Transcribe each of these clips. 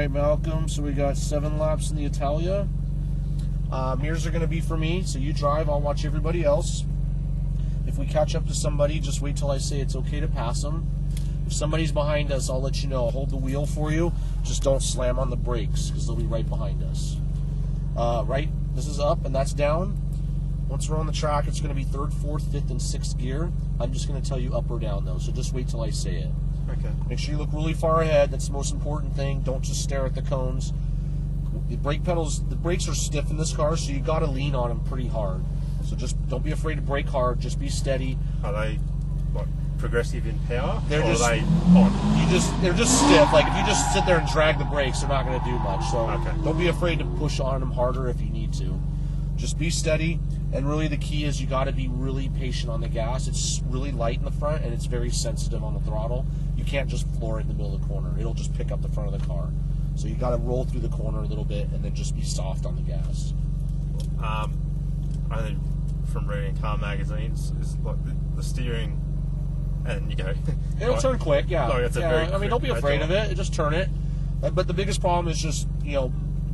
right, Malcolm, so we got 7 laps in the Italia. Mirrors are going to be for me, so you drive, I'll watch everybody else. If we catch up to somebody, just wait till I say it's okay to pass them. If somebody's behind us, I'll let you know. I'll hold the wheel for you. Just don't slam on the brakes, because they'll be right behind us. Right, this is up and that's down. Once we're on the track, it's going to be 3rd, 4th, 5th, and 6th gear. I'm just going to tell you up or down, though, so just wait till I say it. Okay. Make sure you look really far ahead. That's the most important thing. Don't just stare at the cones. The brake pedals, the brakes are stiff in this car, so you got to lean on them pretty hard. So just don't be afraid to brake hard. Just be steady. Are they like progressive in power? They're just, are they on? They're just stiff. Like if you just sit there and drag the brakes, they're not going to do much. So okay. Don't be afraid to push on them harder if you need to. Just be steady. And really the key is you got to be really patient on the gas. It's really light in the front and it's very sensitive on the throttle. You can't just floor it in the middle of the corner. It'll just pick up the front of the car. So you got to roll through the corner a little bit and then just be soft on the gas. I think from reading car magazines, it's like the steering, and you go. It'll turn quick, yeah. Like it's a very I mean, don't be afraid of it. Just turn it. But the biggest problem is just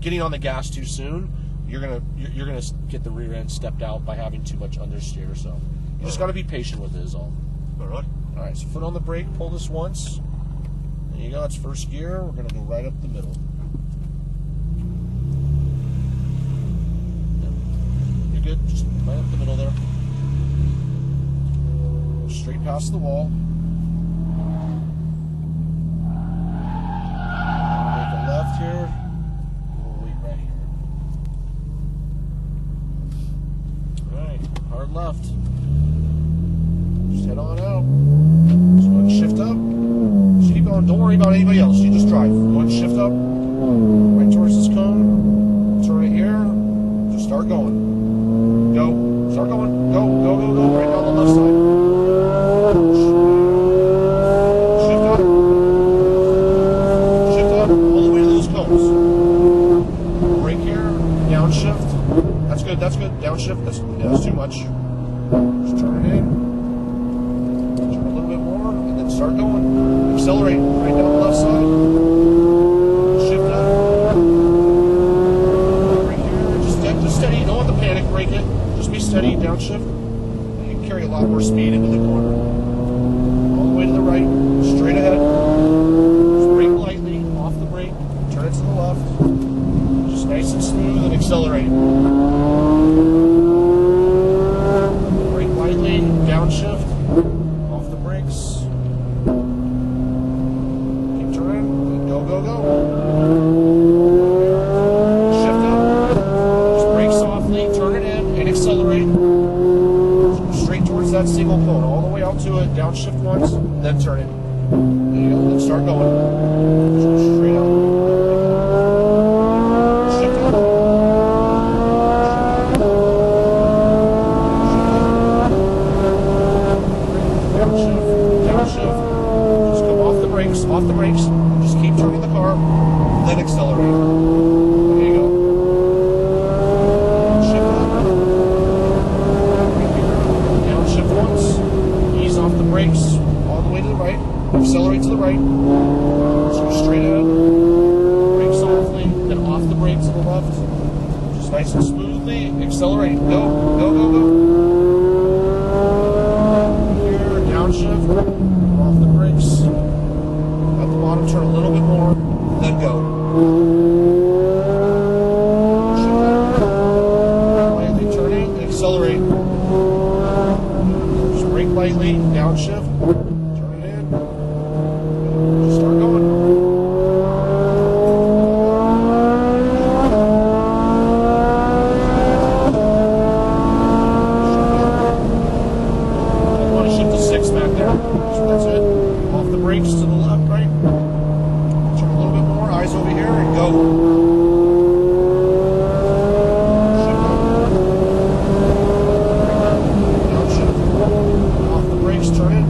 getting on the gas too soon. You're gonna get the rear end stepped out by having too much understeer. So you just got to be patient with it. Is all. All right. All right. So foot on the brake. Pull this once. There you go. It's 1st gear. We're gonna go right up the middle. Yep. You're good. Just right up the middle there. Straight past the wall. Make a left here. We'll wait right here. Alright, hard left. Just head on out. Just go ahead and shift up. Just keep going. Don't worry about anybody else. You just drive. Go ahead and shift up. Right towards this cone. Turn it here. Just start going. Go. Start going. Go, go, go, go. Right down the left side. Shift up. Shift up all the way to those cones. Brake here. Downshift. That's good. That's good. Downshift. That's too much. Just turn it in. Turn a little bit more, and then start going. Accelerate right down the left side. Shift up. Brake here. Just steady. You don't want to panic brake it. Just be steady. Downshift. You can carry a lot more speed into the corner. All the way to the right. Straight ahead. Just brake lightly. Off the brake. Turn it to the left. Just nice and smooth and accelerate. Brake lightly. Downshift. Off the brakes. Keep turning. Go, go, go. Shift up. Just brake softly. Turn it in and accelerate. Straight towards that single cone. All the way out to it. Downshift once. Then turn it. There you go. Then start going. Just straight out. Shift up. Downshift. Just come off the brakes, just keep turning the car, then accelerate. There you go. Shift up. Downshift once, ease off the brakes, all the way to the right, accelerate to the right, just go straight ahead, brake softly, then off the brakes to the left, just nice and smoothly, accelerate, go, go, go, go. Downshift, off the brakes, at the bottom, turn a little bit more, then go. Shift up, lightly turning, accelerate. Just brake lightly, downshift, turn it in, just start going. That's it. Off the brakes to the left, right. Turn a little bit more. Eyes over here and go. Shift up. Downshift. Off the brakes, turn it.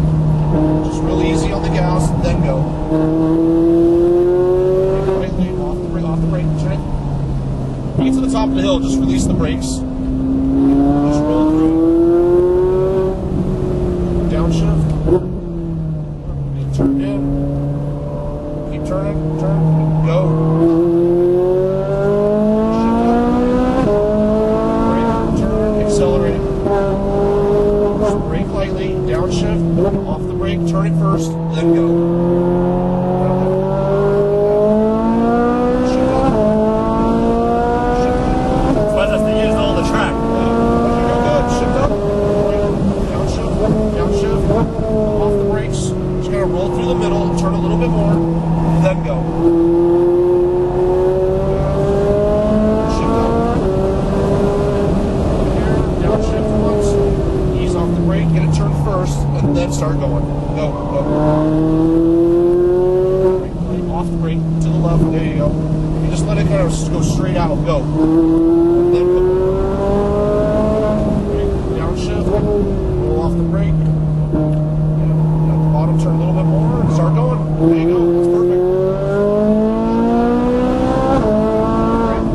Just real easy on the gas, then go. Brake lightly, off the brake, turn it. When you get to the top of the hill, just release the brakes. Just roll through. Downshift. Turn in, keep turning, turn, go. off the brake, turn it first, then go. Shift up. Shift up. Suppose that's to use all the track. You're good. Shift up. Downshift. Off the brakes. Just gotta roll through the middle, turn a little bit more, then go. Shift up. Here, downshift once. Ease off the brake, get it turned first, and then start going. Go. Off the brake to the left. There you go. You just let it kind of go straight out. Go. And then go. Downshift. Roll off the brake. At the bottom, turn a little bit more and start going. There you go. That's perfect.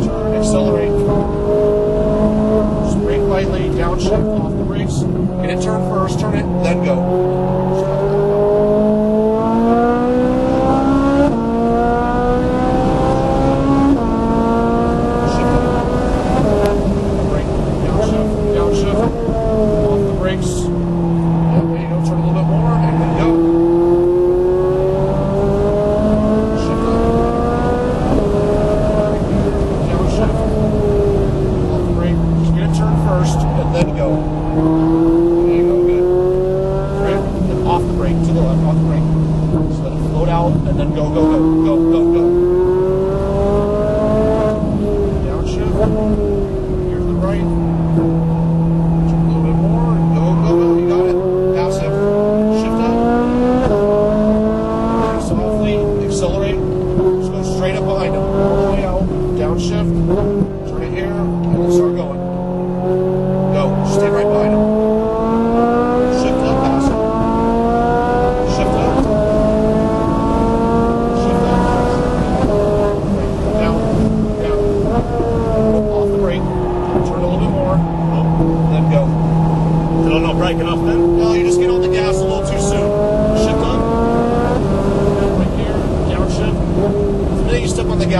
Turn, accelerate. Just brake lightly. Downshift off the brakes. Get it turned first. Turn it. Then go.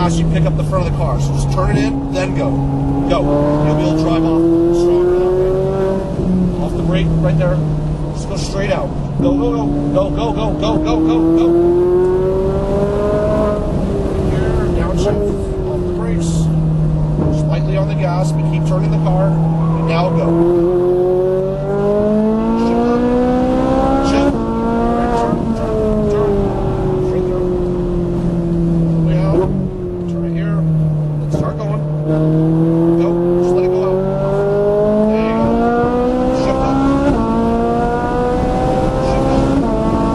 You pick up the front of the car, so just turn it in, then go. You'll be able to drive off stronger that way. Off the brake, right there. Just go straight out. Go. Here, downshift, off the brakes. Just lightly on the gas, but keep turning the car. And now go. Shift up. Shift. Turn. Straight through. Way out. Start going. Go. Just let it go out. There you go. Shift up.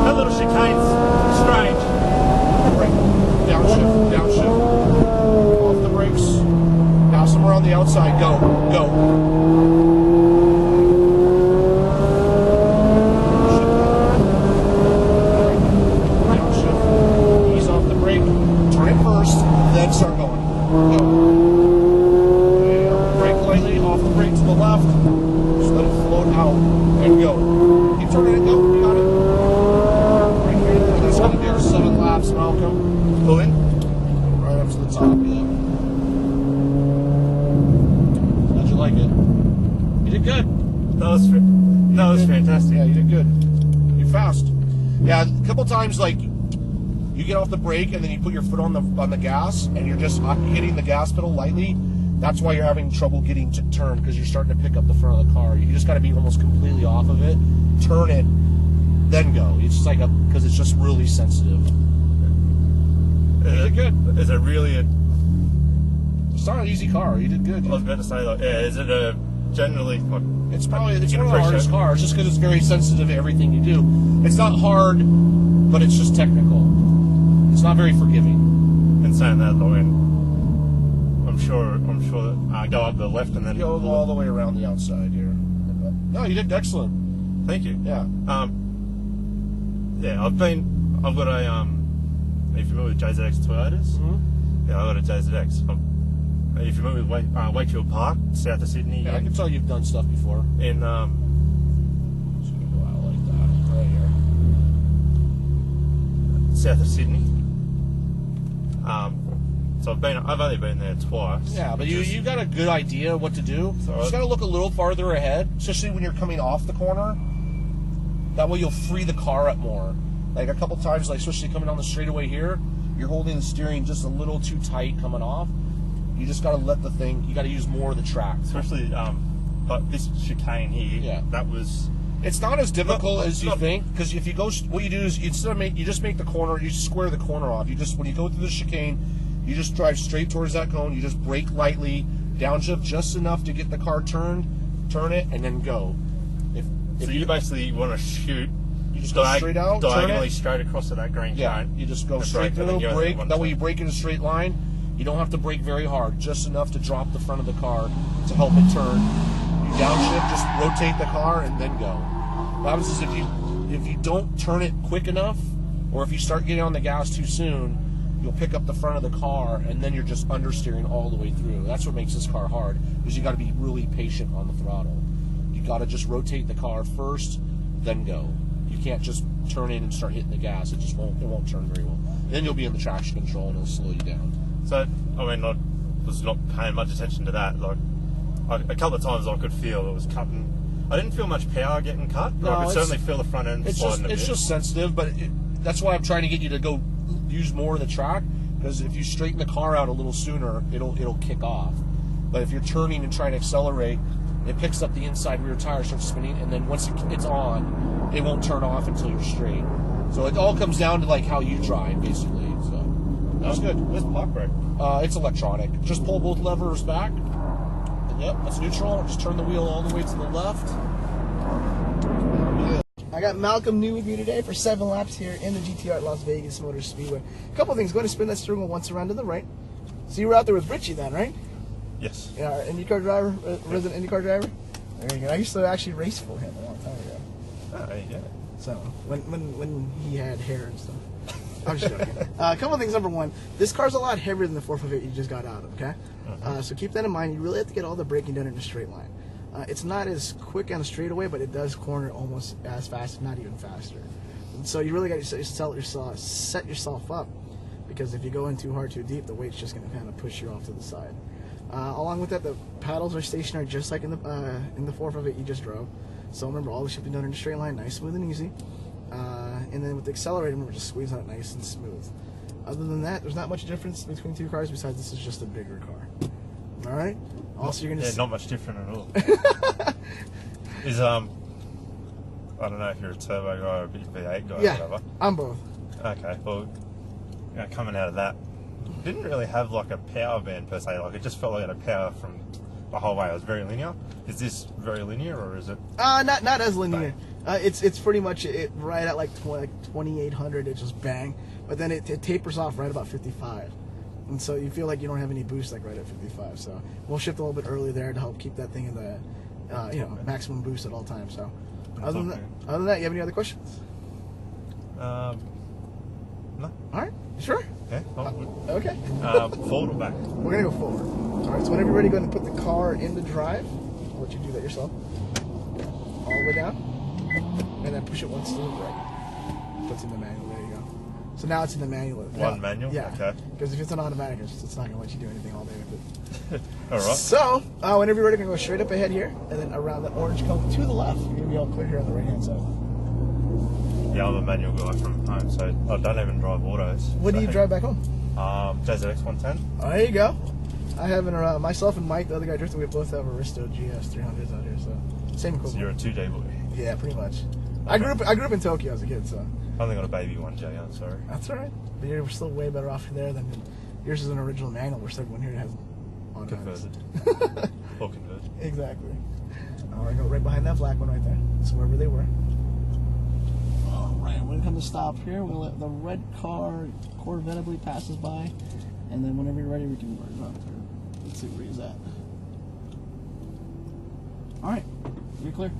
That little chicane's strange. Brake. Downshift. Off the brakes. Pass them around the outside. Go. Shift up. Downshift. Ease off the brake. Turn it first, then start going. Go. Brake lightly, off the brake to the left. Just let it float out and go. Keep turning it, go. You got it. Right here. That's going to be our 7 laps, Malcolm. Pull in. Right up to the top, yeah. How'd you like it? You did good. That was fantastic. Yeah, you did good. You're fast. Yeah, a couple times, like, you get off the brake and then you put your foot on the gas and you're just hitting the gas pedal lightly. That's why you're having trouble getting to turn, because you're starting to pick up the front of the car. You just got to be almost completely off of it, turn it, then go. It's just like because it's just really sensitive. You did good. Is it really It's not an easy car. You did good. I was about to say, like, yeah, is it a generally? Like, it's one of the hardest cars, just because it's very sensitive to everything you do. It's not hard, but it's just technical. It's not very forgiving. In saying that, though, I'm sure that go up the left and then go all the way around the outside here. No, you did excellent. Thank you. Yeah. Yeah, I've got a are you familiar with JZX Toyotas? Mm-hmm. Yeah, I've got a JZX. Are you familiar with Wakefield Park, south of Sydney? Yeah, I can tell you've done stuff before. In just gonna go out like that, right here. South of Sydney. So I've only been there twice. Yeah, but you got a good idea of what to do. So you just got to look a little farther ahead, especially when you're coming off the corner. That way you'll free the car up more. Like a couple times, like especially coming down the straightaway here, you're holding the steering just a little too tight coming off. You just got to let the thing, you got to use more of the track. Especially like this chicane here, yeah. That was... It's not as difficult as you think, because if you go, what you do is you just make the corner, you just square the corner off. You just, when you go through the chicane, you just drive straight towards that cone, you just brake lightly, downshift just enough to get the car turned, turn it, and then go. So you basically want to shoot, you just go straight out, diagonally straight across to that green cone. You just go straight through, brake, that way you brake in a straight line. You don't have to brake very hard, just enough to drop the front of the car to help it turn. You downshift, just rotate the car, and then go. What happens is if you don't turn it quick enough, or if you start getting on the gas too soon, you'll pick up the front of the car, and then you're just understeering all the way through. That's what makes this car hard, because you got to be really patient on the throttle. You got to just rotate the car first, then go. You can't just turn in and start hitting the gas. It won't turn very well. Then you'll be in the traction control, and it'll slow you down. So, I mean, I was not paying much attention to that. Like, a couple of times I could feel it was cutting. I didn't feel much power getting cut. No, I could certainly feel the front end sliding a bit. It's just sensitive, but that's why I'm trying to get you to go use more of the track, because if you straighten the car out a little sooner, it'll kick off. But if you're turning and trying to accelerate, it picks up the inside rear tire, starts spinning, and then once it's on, it won't turn off until you're straight. So it all comes down to like how you drive, basically. So that was good. Where's the park brake? It's electronic. Just pull both levers back. And yep, that's neutral. Just turn the wheel all the way to the left. I got Malcolm new with me today for 7 laps here in the GTR at Las Vegas Motor Speedway. A couple things. Go ahead and spin that steering wheel once around to the right. So you were out there with Richie then, right? Yes. Yeah, our IndyCar driver, resident IndyCar driver. There you go. I used to actually race for him a long time ago. Oh, there you go. So when he had hair and stuff. I'm just joking. A couple of things. Number one, this car's a lot heavier than the 458 you just got out of. Okay. So keep that in mind. You really have to get all the braking done in a straight line. It's not as quick on a straightaway, but it does corner almost as fast, if not even faster. And so you really got to set yourself up, because if you go in too hard, too deep, the weight's just going to kind of push you off to the side. Along with that, the paddles are stationary, just like in the 458 you just drove. So remember, all the shifting done in a straight line, nice, smooth, and easy. And then with the accelerator, remember, just squeeze on it nice and smooth. Other than that, there's not much difference between two cars, besides this is just a bigger car. All right. Also, you're gonna not much different at all. Is I don't know if you're a turbo guy or a V8 guy or whatever. I'm both. Okay, well, coming out of that, didn't really have like a power band per se. Like it just felt like it had power from the whole way. It was very linear. Is this very linear, or is it? Not as linear. It's pretty much it right at like 2800. It just bang, but then it tapers off right about 55. And so you feel like you don't have any boost like right at 55. So we'll shift a little bit early there to help keep that thing in the maximum boost at all times. So other than that, you have any other questions? No. All right. Sure. Yeah. Okay. Forward or back? We're gonna go forward. All right. So whenever you're ready, go ahead and put the car into drive. I'll let you do that yourself. All the way down, and then push it once to the right. Puts in the manual. There you go. So now it's in the manual. One manual? Yeah. Okay. Because if it's an automatic, it's not going to let you do anything all day with it. All right. So, whenever you're ready, we're going to go straight up ahead here, and then around that orange cone to the left. You're going to be all clear here on the right-hand side. Yeah, I'm a manual guy from home, so I don't even drive autos. What do you drive back home? JZX 110. Oh, there you go. I have myself and Mike, the other guy drifting, we both have Aristo GS 300s out here, so same equipment. So you're a 2J boy? Yeah, pretty much. I grew up in Tokyo as a kid, so. I only got a baby 1J, I'm sorry. That's all right. But we're still way better off there than yours is an original manual, where everyone here has converted. Or converted. Exactly. All right, go right behind that black one right there. That's wherever they were. All right, we're going to come to stop here. We'll let the red car, Corvette, I believe, passes by. And then whenever you're ready, we can merge up there. Let's see where he's at. All right, you're clear.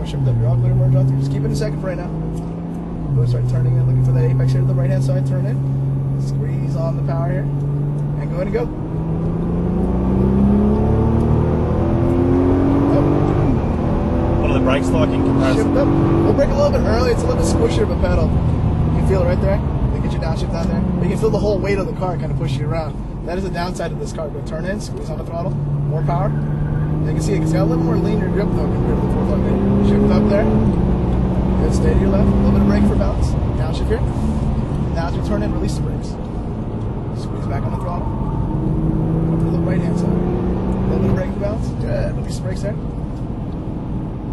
Shift up, you're all clear to merge out there. Just keep it in a second for right now. Go start turning in, looking for that apex here to the right hand side, turn in. Squeeze on the power here. And go ahead and go. What are the brakes like in comparison? Shift up. We'll brake a little bit early, it's a little bit squishier of a pedal. You can feel it right there. They get your downshift down there. But you can feel the whole weight of the car kind of push you around. That is the downside of this car. Go turn in, squeeze on the throttle, more power. You can see it's got a little more linear grip though compared to the 458. Shift up there. Good, stay to your left. A little bit of brake for balance. Downshift here. Now as we turn in, release the brakes. Squeeze back on the throttle. Up to the right hand side. A little bit of brake for balance. Good. Release the brakes there.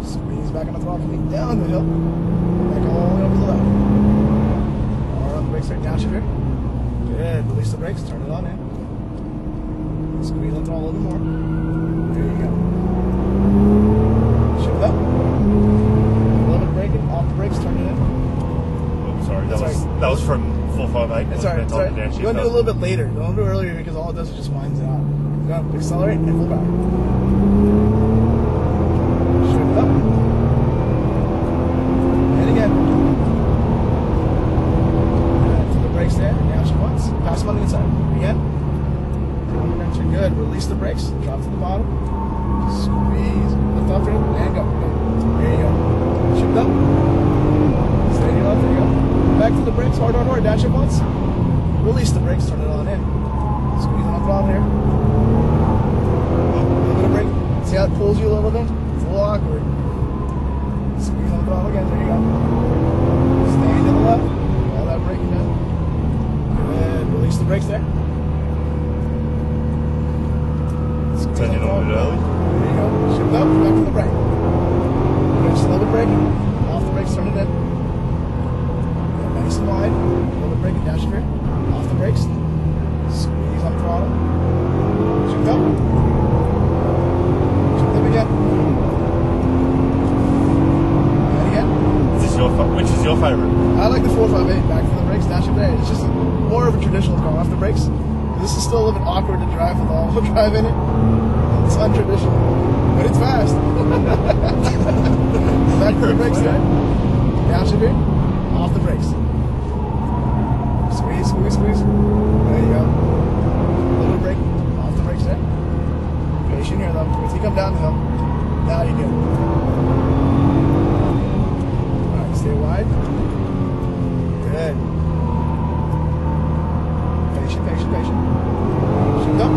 Squeeze back on the throttle. Coming down the hill. Back all the way over to the left. All on the brakes there. Downshift here. Good. Release the brakes. Turn it on in. Squeeze the throttle a little more. There you go. Shift up. A little bit of braking. Off the brakes. Turn it in. Oh, sorry. That was from 458. It's alright. It's alright. You want to do it a little bit later. Don't do it earlier because all it does is just winds it out. Go up, accelerate, and pull back. Shift up. And again. To the brakes there. Down shift once. Pass them on the inside. Again. Good. Release the brakes. Drop to the bottom. Squeeze. Lift off it. And go. There you go. Shift up. Stay to your left. There you go. Back to the brakes. Hard, hard, hard. Dash it once. Release the brakes. Turn it on in. Squeeze on the throttle here. A little bit of brake. See how it pulls you a little bit? It's a little awkward. Squeeze on the throttle again. There you go. Stay to the left. All that braking down. Good. Release the brakes there. Turn it on a bit early. There you go. Shift up. Back to the right. Good. Just a little bit braking. Off the brakes. Turn it in. Good. Nice and wide. A little bit braking. Dash here. Off the brakes. Squeeze on the throttle. Shift up. Shift up again. And again. Which is your favorite? I like the 458. Back to the brakes. Dash it there. It's just more of a traditional car. Off the brakes. This is still a little bit awkward to drive with all-wheel drive in it. It's untraditional, but it's fast. Back to the brakes there. Downshift here. Off the brakes. Squeeze, squeeze, squeeze. There you go. A little bit of brake. Off the brakes there. Patient here though. Once you come down the hill, now you do. Alright, stay wide. Good. Patient, patient, patient. Shift up.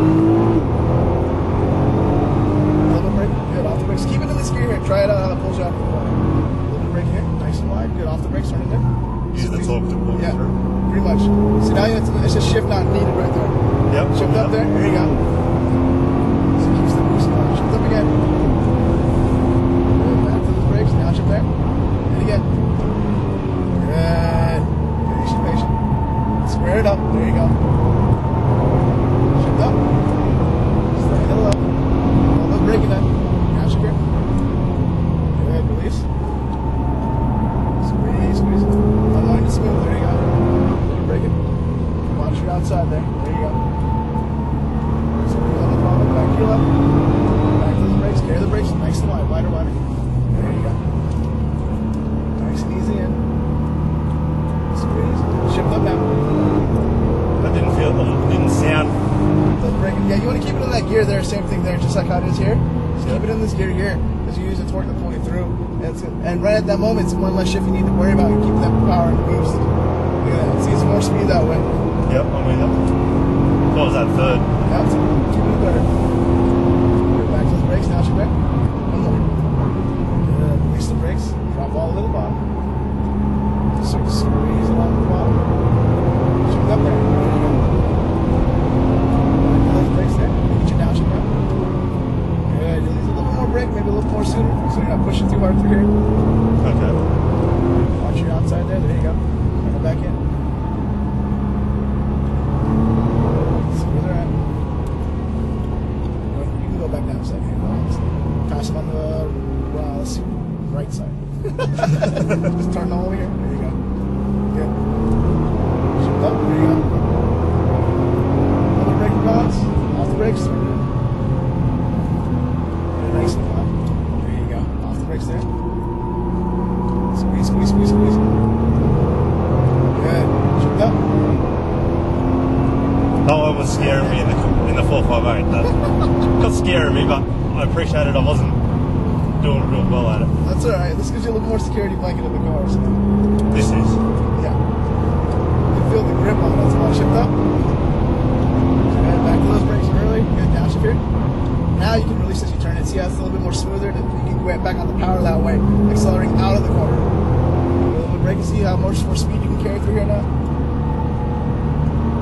A little bit of brake. Good. Off the brakes. Keep it in this gear here. Try it out how it pulls you out. A little bit of brake here. Nice and wide. Good. Off the brakes. Turn it in. Use the torque to pull Yeah. through. Pretty much. See, now it's a shift not needed right there. Yep. Shift up there. There you go. So keeps the boost on. Shift up again. Good. Back to the brakes. Now shift there. And again. Good. Patient, patient. Square it up. There you go. Shift up. Stay a little up. Almost braking then. Now shift here. Good. Release. Squeeze, squeeze. Unwind it smooth. There you go. Brake it. Watch your outside there. There you go. Squeeze on the throttle. Back to your left. Back to the brakes. Carry the brakes. Nice and wide. Wider, wider. There you go. Nice and easy in. Squeeze. Shift up now. That didn't sound. The brake. Yeah, you want to keep it in that gear there. Same thing there, just like how it is here. Just keep it in this gear here, because you use the torque to pull you through. And right at that moment, it's one less shift you need to worry about. You keep that power and boost. Look at that. See, it's more speed that way. Yep, I'm with you. What was that, third? Yeah, it's keep it third. Go back to the brakes. Now shift back. One more. Good. Release the brakes. Drop all the way to the bottom. Just squeeze along the bottom. Shift up there. There you go. Back to those brakes there. Get your downshift now. Good. You'll use a little bit more brake, maybe a little more sooner, so you're not pushing too hard through here. Okay. Watch your outside there. There you go. Bring it back in. See where they're at. You can go back down a second. Pass them on the let's see, right side. Just turn all over here. There you go. Good. Shift up. There you go. Another brake balance. Off the brakes. Turn it in. Nice and flat. There you go. Off the brakes there. Squeeze, squeeze, squeeze, squeeze. Good. Shift up. Oh, it was scaring me in the 458. Not scaring me, but I appreciated I wasn't doing real well at it. That's alright. This gives you a little more security blanket in the car. So. This is. Yeah. You can feel the grip on it. That's why I shift up. Good. Back to those brakes early. Good. Downshift here. Now you can release as you turn in. And see how it's a little bit more smoother? You can go back on the power that way, accelerating out of the corner. A little bit of brake and see how much more speed you can carry through here now?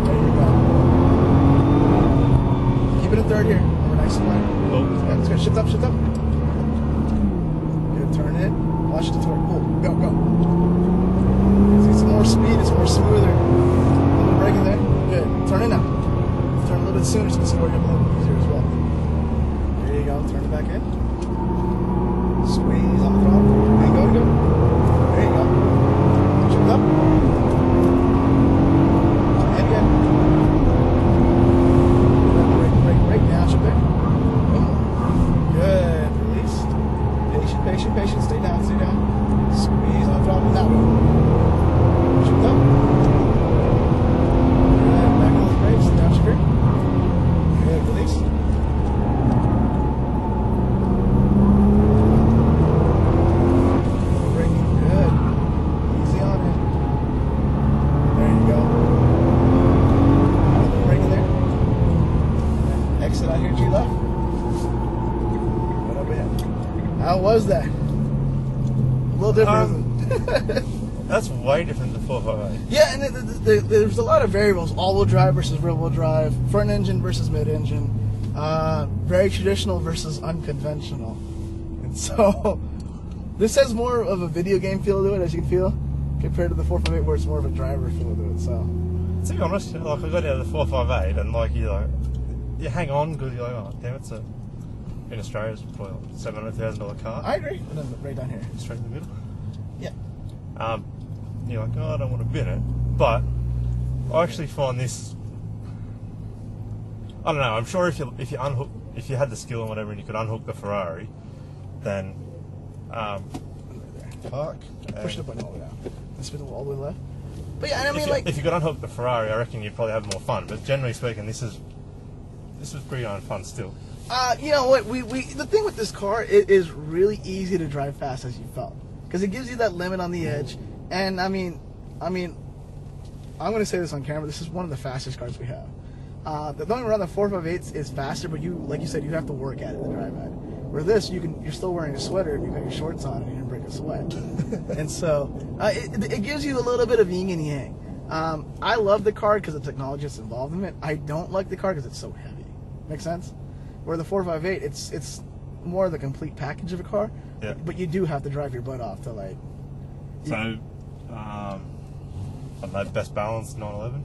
There you go. Keep it in third here. Over nice and light. Oh. Yeah, let's go. Shift up, shift up. Good, turn it. Watch the torque. Pull. Go, go. See, it's more speed, it's more smoother. A little bit of braking there. Good. Turn it now. Turn a little bit sooner so you can slow it up a little easier as well. There you go. Turn it back in. Squeeze on the throttle. And go, go. There you go. Shift up. And again. Brake, brake, brake. Now shift there. Good. Release. Patient, patient, patient. Stay down, stay down. Squeeze on the throttle. That way. Shift up. Good. Back on those brakes. Down shift here. Good. Release. Braking. Good. Easy on it. There you go. Braking there. And exit out here to your left. Right up ahead. How was that? A little different. Isn't it? That's way different than 458. Yeah, and there's a lot of variables. All-wheel drive versus rear-wheel drive. Front engine versus mid-engine. Very traditional versus unconventional. And so, this has more of a video game feel to it, as you can feel, compared to the 458 where it's more of a driver feel to it. So, To be honest, like I got out of the 458 and like you hang on because you're like, oh damn, in Australia it's probably like $700,000 car. I agree. And then right down here. Straight in the middle. Yeah. You're like, oh, I don't want to bin it, but I actually find this. I don't know. I'm sure if you had the skill and whatever, and you could unhook the Ferrari, then fuck. Push the button all the way down. And spin all the way left. But yeah, I mean, if you could unhook the Ferrari, I reckon you'd probably have more fun. But generally speaking, this was pretty darn fun still. You know what? The thing with this car, it is really easy to drive fast, as you felt, because it gives you that limit on the edge. And I mean, I'm going to say this on camera. This is one of the fastest cars we have. The only run the 458 is faster, but like you said, you have to work at it to drive at it. Where this, you're still wearing a sweater and you got your shorts on and you didn't break a sweat. And so it gives you a little bit of yin and yang. I love the car because the technology that's involved in it. I don't like the car because it's so heavy. Make sense? Where the 458, it's more of the complete package of a car. Yeah. But you do have to drive your butt off to like. So, I don't know, best balance 911.